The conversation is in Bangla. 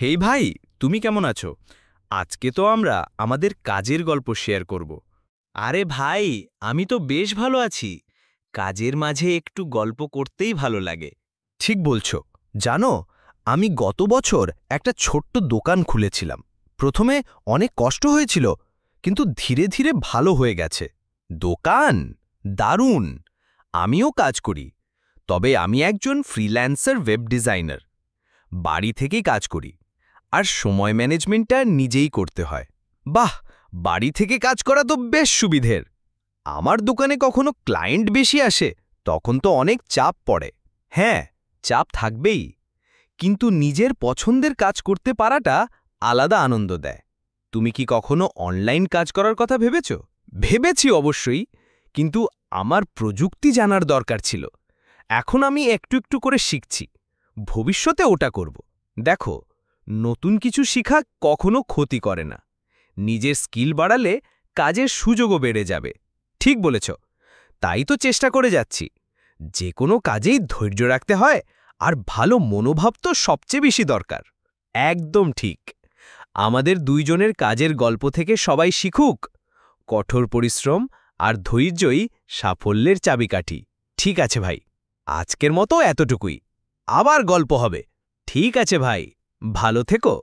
হেই ভাই, তুমি কেমন আছো? আজকে তো আমরা আমাদের কাজের গল্প শেয়ার করব। আরে ভাই, আমি তো বেশ ভালো আছি। কাজের মাঝে একটু গল্প করতেই ভালো লাগে। ঠিক বলছো। জানো, আমি গত বছর একটা ছোট্ট দোকান খুলেছিলাম। প্রথমে অনেক কষ্ট হয়েছিল, কিন্তু ধীরে ধীরে ভালো হয়ে গেছে। দোকান দারুণ। আমিও কাজ করি, তবে আমি একজন ফ্রিল্যান্সার ওয়েব ডিজাইনার। বাড়ি থেকেই কাজ করি, আর সময় ম্যানেজমেন্টটা নিজেই করতে হয়। বাহ, বাড়ি থেকে কাজ করা তো বেশ সুবিধের। আমার দোকানে কখনো ক্লায়েন্ট বেশি আসে, তখন তো অনেক চাপ পড়ে। হ্যাঁ, চাপ থাকবেই, কিন্তু নিজের পছন্দের কাজ করতে পারাটা আলাদা আনন্দ দেয়। তুমি কি কখনো অনলাইন কাজ করার কথা ভেবেছ? ভেবেছি অবশ্যই, কিন্তু আমার প্রযুক্তি জানার দরকার ছিল। এখন আমি একটু একটু করে শিখছি। ভবিষ্যতে ওটা করব। দেখো, নতুন কিছু শিখা কখনো ক্ষতি করে না। নিজের স্কিল বাড়ালে কাজের সুযোগও বেড়ে যাবে। ঠিক বলেছ। তাই তো চেষ্টা করে যাচ্ছি। যে কোনো কাজেই ধৈর্য রাখতে হয়, আর ভালো মনোভাব তো সবচেয়ে বেশি দরকার। একদম ঠিক। আমাদের দুইজনের কাজের গল্প থেকে সবাই শিখুক। কঠোর পরিশ্রম আর ধৈর্যই সাফল্যের চাবিকাঠি। ঠিক আছে ভাই, আজকের মতো এতটুকুই। আবার গল্প হবে। ঠিক আছে ভাই, ভালো থেকো।